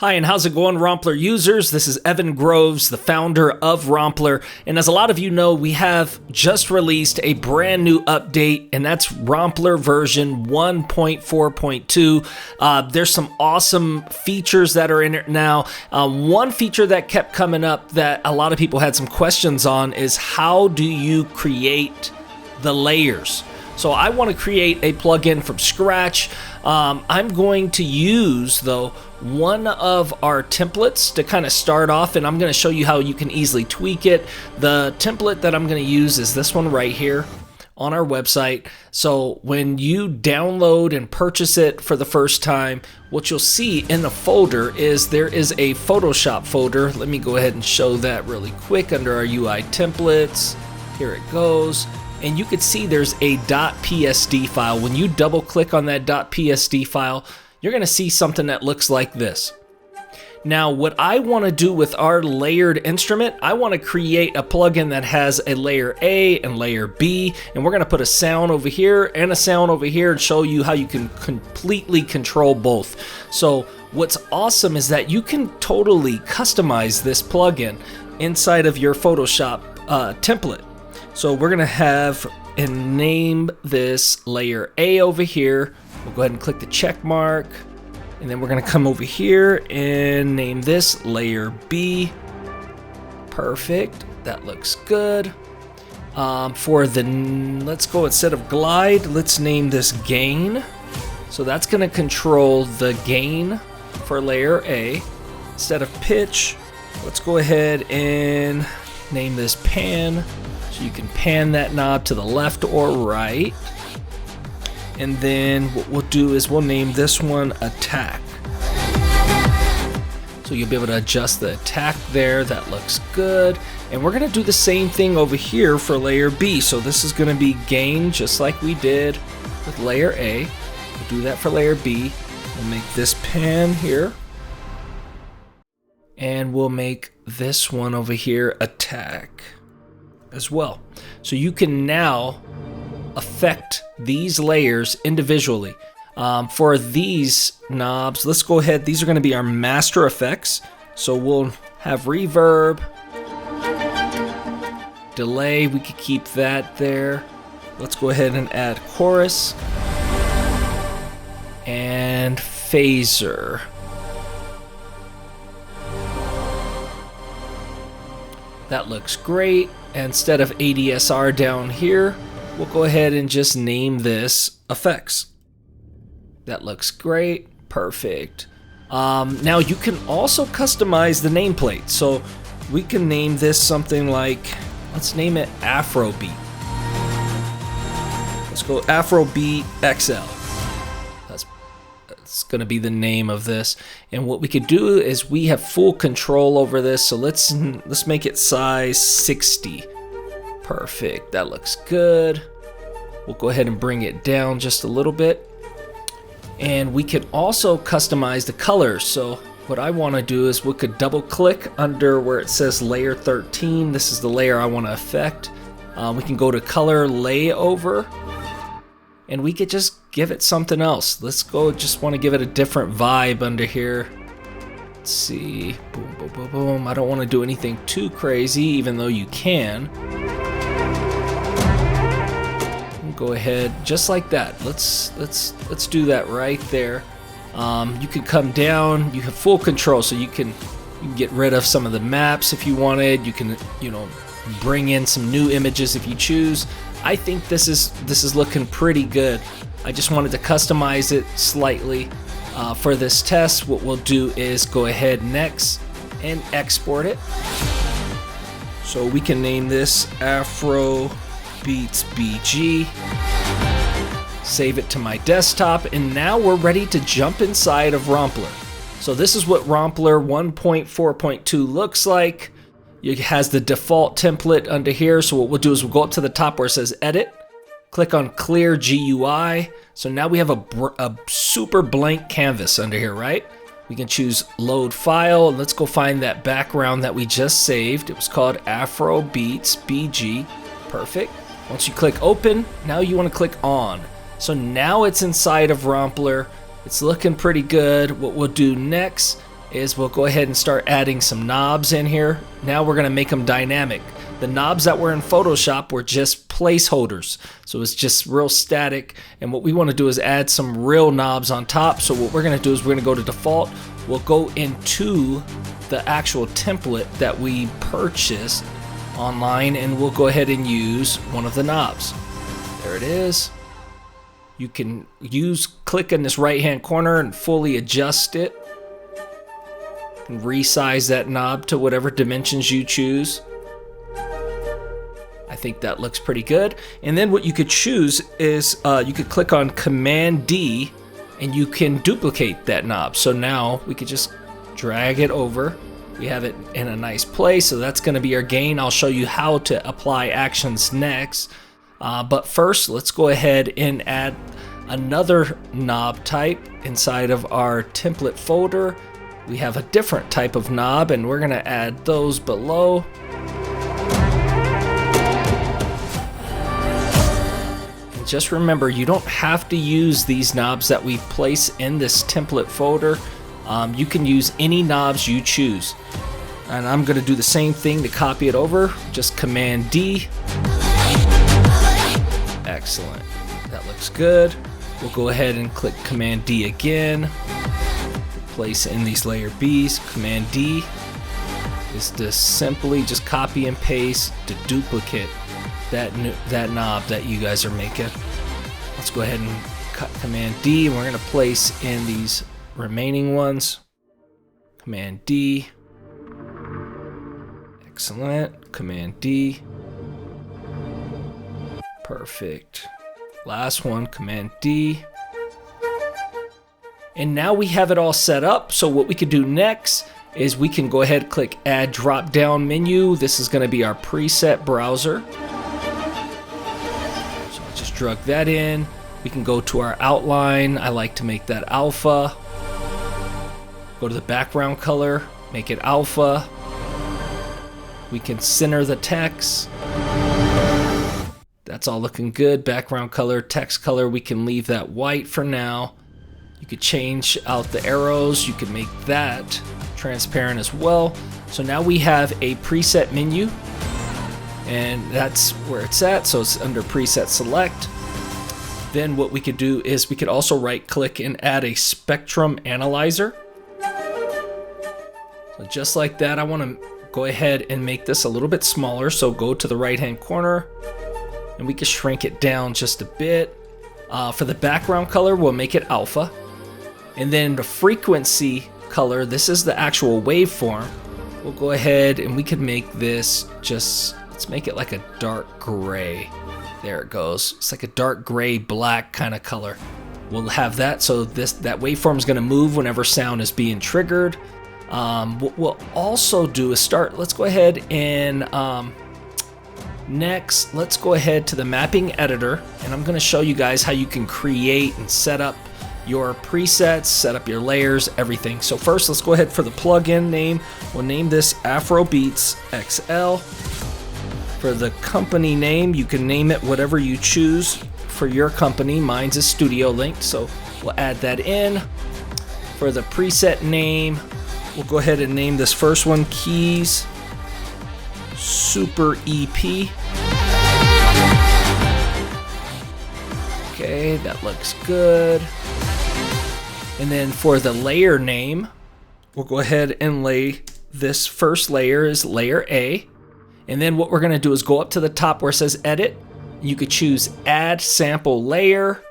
Hi, and how's it going, Romplur users? This is Evan Groves, the founder of Romplur, and as a lot of you know, we have just released a brand new update, and that's Romplur version 1.4.2. There's some awesome features that are in it now. One feature that kept coming up that a lot of people had some questions on is how do you create the layers? So I want to create a plugin from scratch. I'm going to use, though, one of our templates to kind of start off, and I'm going to show you how you can easily tweak it. The template that I'm going to use is this one right here on our website. So when you download and purchase it for the first time, what you'll see in the folder is there is a Photoshop folder. Let me go ahead and show that really quick under our UI templates. Here it goes. And you can see there's a .psd file. When you double click on that .psd file, you're gonna see something that looks like this. Now, what I wanna do with our layered instrument, I wanna create a plugin that has a layer A and layer B, and we're gonna put a sound over here and a sound over here and show you how you can completely control both. So what's awesome is that you can totally customize this plugin inside of your Photoshop template. So we're gonna have and name this layer A over here. We'll go ahead and click the check mark, and then we're gonna come over here and name this layer B. Perfect, that looks good. Let's go, instead of glide, let's name this gain. So that's gonna control the gain for layer A. Instead of pitch, let's go ahead and name this pan. So you can pan that knob to the left or right. And then what we'll do is we'll name this one attack. So you'll be able to adjust the attack there. That looks good. And we're gonna do the same thing over here for layer B. So this is gonna be gain just like we did with layer A. We'll do that for layer B. We'll make this pan here. And we'll make this one over here attack as well. So you can now affect these layers individually. For these knobs, let's go ahead, these are going to be our master effects. So we'll have reverb, delay, we could keep that there. Let's go ahead and add chorus and phaser. That looks great. Instead of ADSR down here, we'll go ahead and just name this effects. That looks great, perfect. Now you can also customize the nameplate. So we can name this something like, let's name it Afrobeat. Let's go Afrobeat XL. That's gonna be the name of this. And what we could do is we have full control over this. So let's make it size 60. Perfect, that looks good. We'll go ahead and bring it down just a little bit. And we can also customize the colors. So what I wanna do is we could double click under where it says layer 13. This is the layer I wanna affect. We can go to color layover, and we could just give it something else. Let's go, just want to give it a different vibe under here. Let's see, boom, boom, boom, boom. I don't want to do anything too crazy, even though you can. Go ahead, just like that. Let's do that right there. You can come down. You have full control, so you can get rid of some of the maps if you wanted. You can, bring in some new images if you choose. I think this is looking pretty good. I just wanted to customize it slightly for this test. What we'll do is go ahead next and export it. So we can name this Afro Beats BG. Save it to my desktop, and now we're ready to jump inside of Romplur. So this is what Romplur 1.4.2 looks like. It has the default template under here. So what we'll do is we'll go up to the top where it says edit, click on clear GUI. So now we have a super blank canvas under here, right? We can choose load file. Let's go find that background that we just saved. It was called Afro Beats BG. Perfect. Once you click open, now you want to click on. So now it's inside of Romplur. It's looking pretty good. What we'll do next is we'll go ahead and start adding some knobs in here. Now we're going to make them dynamic. The knobs that were in Photoshop were just placeholders, so it's just real static, and what we want to do is add some real knobs on top. So what we're going to do is we're going to go to default. We'll go into the actual template that we purchased online, and we'll go ahead and use one of the knobs. There it is. You can click in this right hand corner and fully adjust it and resize that knob to whatever dimensions you choose. I think that looks pretty good. And then what you could choose is you could click on Command D and you can duplicate that knob. So now we could just drag it over. We have it in a nice place, so that's going to be our gain. I'll show you how to apply actions next. But first, let's go ahead and add another knob type inside of our template folder. We have a different type of knob, and we're going to add those below. And just remember, you don't have to use these knobs that we place in this template folder. You can use any knobs you choose. And I'm going to do the same thing to copy it over. Just Command D. Excellent. That looks good. We'll go ahead and click Command D again. Place in these layer Bs. Command D is to simply just copy and paste to duplicate that knob that you guys are making. Let's go ahead and cut Command D, and we're going to place in these remaining ones. Command D. Excellent. Command D. Perfect. Last one, Command D. And now we have it all set up. So what we could do next is we can go ahead and click Add Drop Down Menu. This is going to be our preset browser. So I just drug that in. We can go to our outline. I like to make that alpha. Go to the background color, make it alpha. We can center the text. That's all looking good. Background color, text color, we can leave that white for now. You could change out the arrows. You can make that transparent as well. So now we have a preset menu, and that's where it's at. So it's under preset select. Then what we could do is we could also right click and add a spectrum analyzer. So just like that, I want to go ahead and make this a little bit smaller. So go to the right hand corner and we can shrink it down just a bit. For the background color, we'll make it alpha. And then the frequency color, this is the actual waveform. We'll go ahead and we can make this just, let's make it like a dark gray. There it goes. It's like a dark gray black kind of color. We'll have that, so that waveform is going to move whenever sound is being triggered. What we'll also do is let's go ahead and next, let's go ahead to the mapping editor, and I'm going to show you guys how you can create and set up your presets, set up your layers, everything. So first, let's go ahead for the plugin name. We'll name this Afrobeats XL. For the company name, you can name it whatever you choose for your company. Mine's is Studio Link, so we'll add that in. For the preset name, we'll go ahead and name this first one Keys Super EP. Okay, that looks good. And then for the layer name, we'll go ahead and lay this first layer is layer A. And then what we're going to do is go up to the top where it says edit. You could choose add sample layer.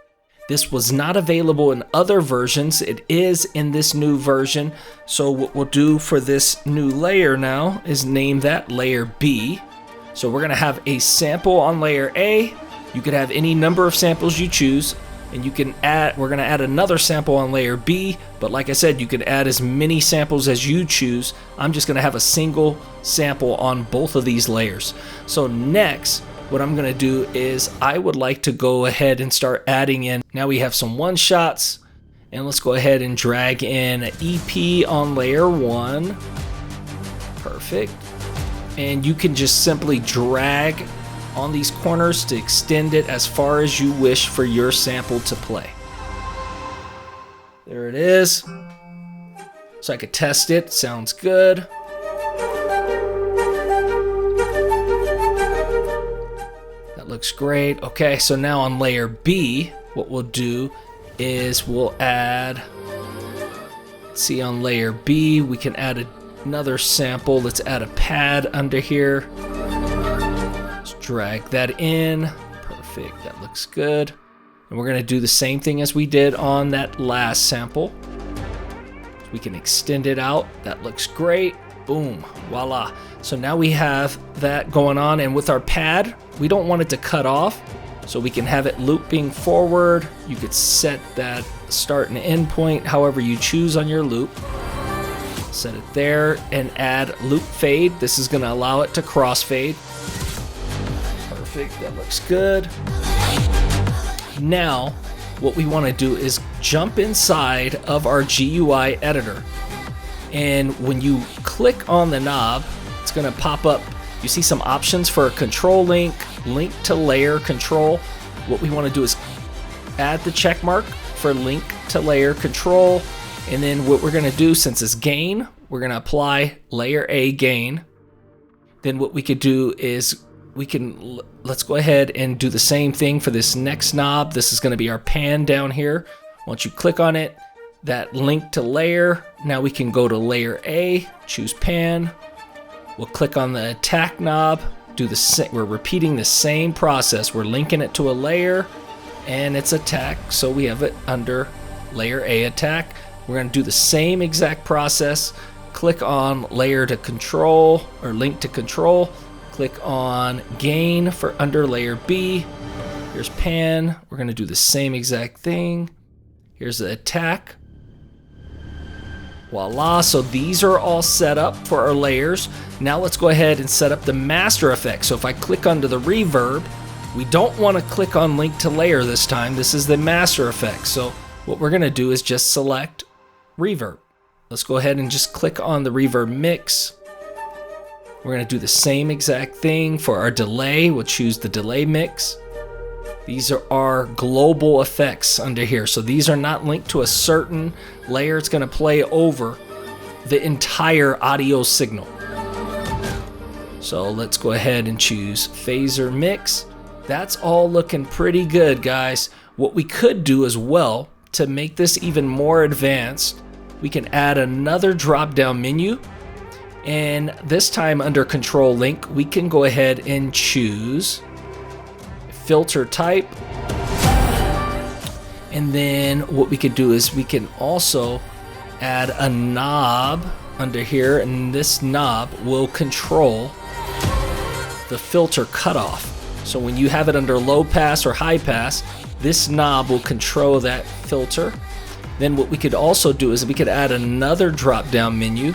This was not available in other versions. It is in this new version. So what we'll do for this new layer now is name that layer B. So we're going to have a sample on layer A. You could have any number of samples you choose. And you can add, we're going to add another sample on layer B, but like I said, you can add as many samples as you choose. I'm just going to have a single sample on both of these layers. So next, what I'm going to do is I would like to go ahead and start adding in. Now we have some one shots, and let's go ahead and drag in an EP on layer 1. Perfect. And you can just simply drag on these corners to extend it as far as you wish for your sample to play. There it is. so I could test it. Sounds good. That looks great. Okay, so now on layer B, what we'll do is we'll add, see on layer B, we can add another sample. Let's add a pad under here. Let's drag that in. Perfect, that looks good. And we're gonna do the same thing as we did on that last sample. We can extend it out. That looks great. Boom, voila. So now we have that going on, and with our pad, we don't want it to cut off, so we can have it looping forward. You could set that start and end point however you choose on your loop. Set it there and add loop fade. This is gonna allow it to crossfade. Perfect, that looks good. Now, what we wanna do is jump inside of our GUI editor. And when you click on the knob, it's gonna pop up. You see some options for a control link, link to layer control. What we wanna do is add the check mark for link to layer control. And then what we're gonna do, since it's gain, we're gonna apply layer A gain. Then what we could do is let's go ahead and do the same thing for this next knob. This is gonna be our pan down here. Once you click on it, that link to layer, now we can go to layer A, choose pan. We'll click on the attack knob, do the same. We're repeating the same process. We're linking it to a layer and it's attack, so we have it under layer A attack. We're gonna do the same exact process. Click on layer to control or link to control. Click on gain for under layer B. Here's pan. We're gonna do the same exact thing. Here's the attack. Voila, so these are all set up for our layers. Now let's go ahead and set up the master effect. So if I click under the reverb, we don't want to click on link to layer this time. This is the master effect. So what we're gonna do is just select reverb. Let's go ahead and just click on the reverb mix. We're gonna do the same exact thing for our delay. We'll choose the delay mix. These are our global effects under here. So these are not linked to a certain layer. It's gonna play over the entire audio signal. So let's go ahead and choose phaser mix. That's all looking pretty good, guys. What we could do as well to make this even more advanced, we can add another drop-down menu. And this time under control link, we can go ahead and choose filter type. And then what we could do is we can also add a knob under here, and this knob will control the filter cutoff. So when you have it under low pass or high pass, this knob will control that filter. Then what we could also do is we could add another drop down menu,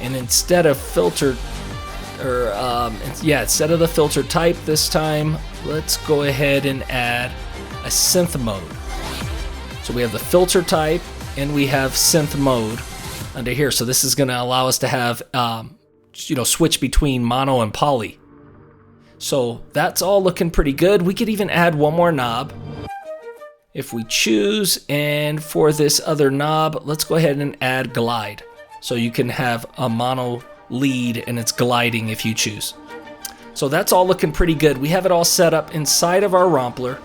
and instead of filter instead of the filter type this time, let's go ahead and add a synth mode. So we have the filter type and we have synth mode under here. So this is going to allow us to have switch between mono and poly. So that's all looking pretty good. We could even add one more knob if we choose, and for this other knob, let's go ahead and add glide. So you can have a mono lead and it's gliding if you choose. So that's all looking pretty good. We have it all set up inside of our Romplur.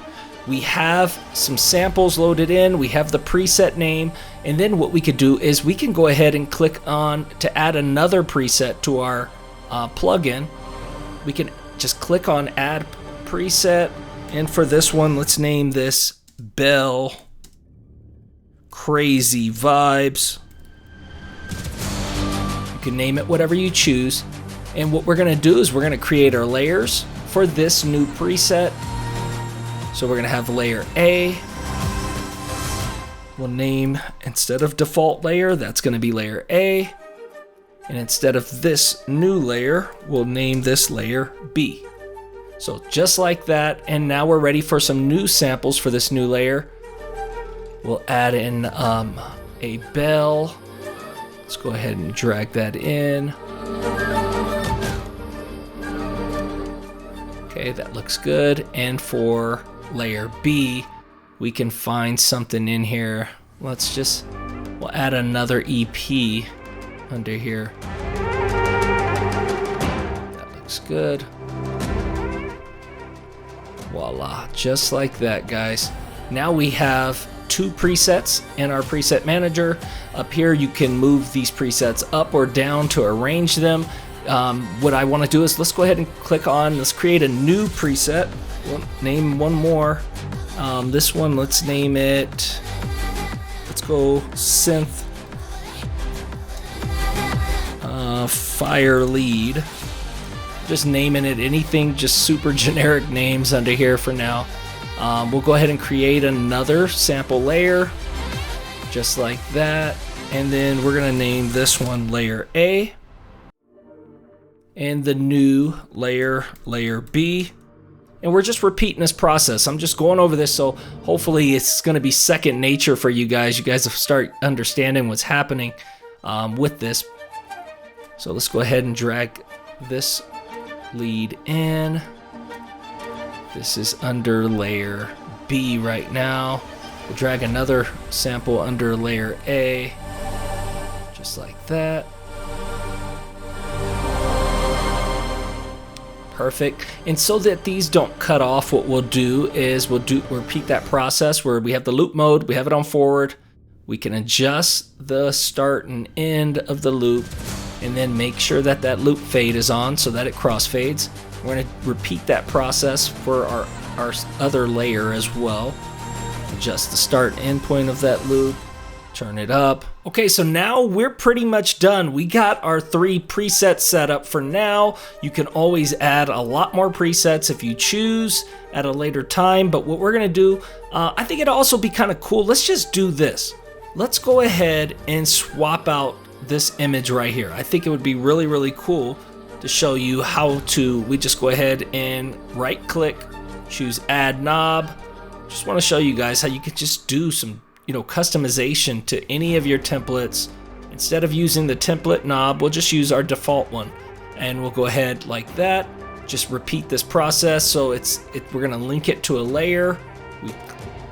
We have some samples loaded in, we have the preset name, and then what we could do is we can go ahead and click on to add another preset to our plugin. We can just click on add preset, and for this one, let's name this Bell Crazy Vibes. You can name it whatever you choose. And what we're gonna do is we're gonna create our layers for this new preset. So we're gonna have layer A. We'll name, instead of default layer, that's gonna be layer A. And instead of this new layer, we'll name this layer B. So just like that, and now we're ready for some new samples for this new layer. We'll add in a bell. Let's go ahead and drag that in. Okay, that looks good. And for layer B, we can find something in here. We'll We'll add another EP under here. That looks good. Voila, just like that, guys. Now we have 2 presets in our preset manager. Up here you can move these presets up or down to arrange them. What I want to do is let's go ahead and click on, let's create a new preset. We'll name one more. This one, let's name it, let's go synth fire lead. Just naming it anything, just super generic names under here for now. We'll go ahead and create another sample layer, just like that. And then we're gonna name this one layer A. And the new layer, layer B. And we're just repeating this process. I'm just going over this, so hopefully it's gonna be second nature for you guys. You guys will start understanding what's happening with this. So let's go ahead and drag this lead in. This is under layer B right now. We'll drag another sample under layer A, just like that. Perfect. And so that these don't cut off, what we'll do is we'll repeat that process where we have the loop mode, we have it on forward. We can adjust the start and end of the loop, and then make sure that that loop fade is on so that it crossfades. We're going to repeat that process for our other layer as well. Adjust the start and end point of that loop, turn it up. Okay, so now we're pretty much done. We got our 3 presets set up for now. You can always add a lot more presets if you choose at a later time, but what we're going to do, I think it'd also be kind of cool. Let's just do this. Let's go ahead and swap out this image right here. I think it would be really, really cool to show you how to, we just go ahead and right click, choose add knob. Just want to show you guys how you could just do some, customization to any of your templates. Instead of using the template knob, we'll just use our default one, and we'll go ahead like that. Just repeat this process. So we're going to link it to a layer. We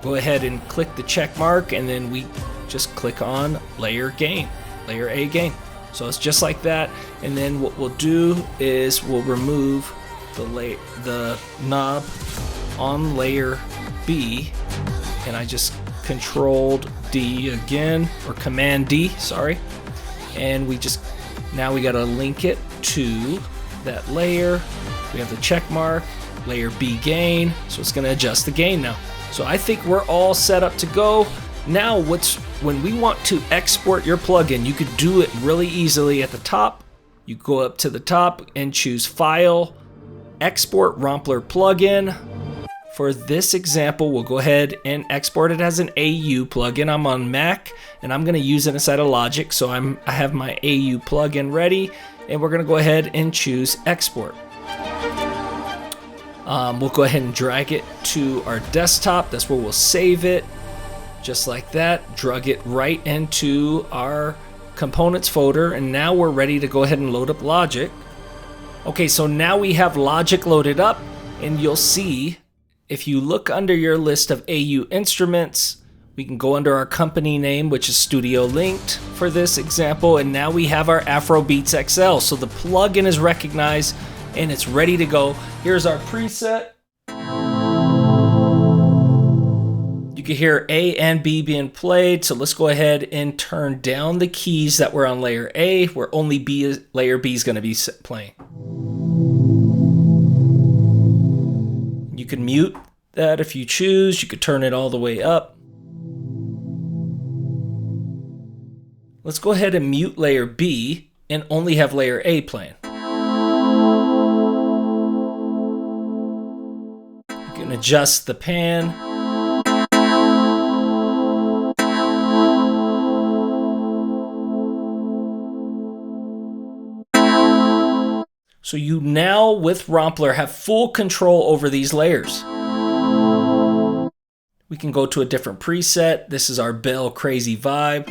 go ahead and click the check mark, and then we just click on layer gain, layer A gain. So it's just like that. And then what we'll do is we'll remove the knob on layer B, and I just controlled D again, or command D, sorry. And now we gotta link it to that layer. We have the check mark, layer B gain, so it's gonna adjust the gain now. So I think we're all set up to go. Now when we want to export your plugin, you could do it really easily at the top. You go up to the top and choose File, Export Romplur Plugin. For this example, we'll go ahead and export it as an AU plugin. I'm on Mac, and I'm going to use it inside of Logic, so I have my AU plugin ready, and we're going to go ahead and choose Export. We'll go ahead and drag it to our desktop. That's where we'll save it. Just like that, drag it right into our components folder, and now we're ready to go ahead and load up Logic. Okay, so now we have Logic loaded up, and you'll see if you look under your list of AU instruments, we can go under our company name, which is Studio Linked for this example, and now we have our Afrobeats XL. So the plugin is recognized and it's ready to go. Here's our preset. You can hear A and B being played, so let's go ahead and turn down the keys that were on layer A, where only layer B is going to be playing. You can mute that if you choose. You could turn it all the way up. Let's go ahead and mute layer B and only have layer A playing. You can adjust the pan. So you now, with Romplur, have full control over these layers. We can go to a different preset. This is our Bell Crazy Vibe.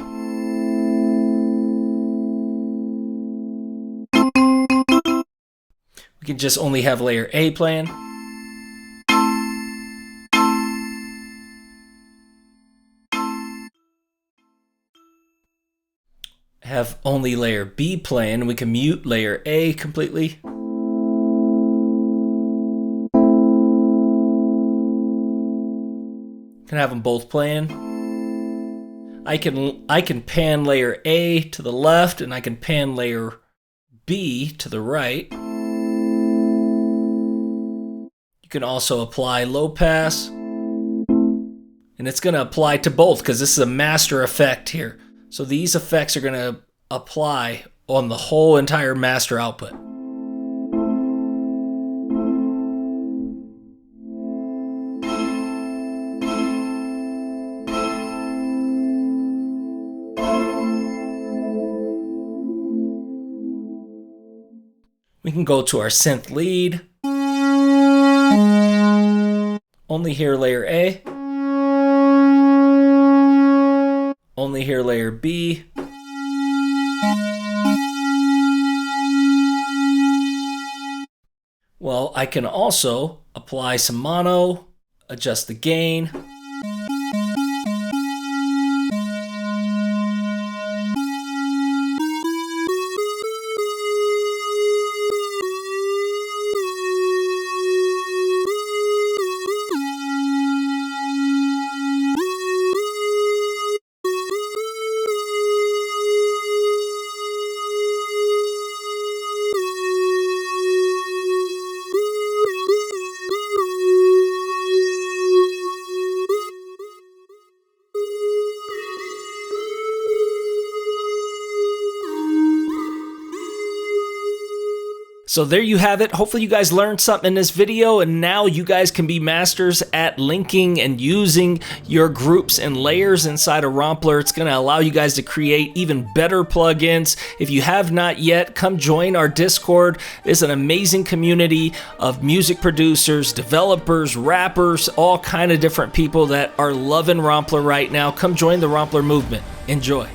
We can just only have layer A playing. have only layer B playing. We can mute layer A completely. Can have them both playing. I can pan layer A to the left, and I can pan layer B to the right. You can also apply low pass, and it's going to apply to both because this is a master effect here. So these effects are going to apply on the whole entire master output. We can go to our synth lead. Only hear layer A. Only hear layer B. Well, I can also apply some mono, adjust the gain. So there you have it. Hopefully you guys learned something in this video, and now you guys can be masters at linking and using your groups and layers inside of Romplur. It's going to allow you guys to create even better plugins. If you have not yet, come join our Discord. It's an amazing community of music producers, developers, rappers, all kind of different people that are loving Romplur right now. Come join the Romplur movement. Enjoy.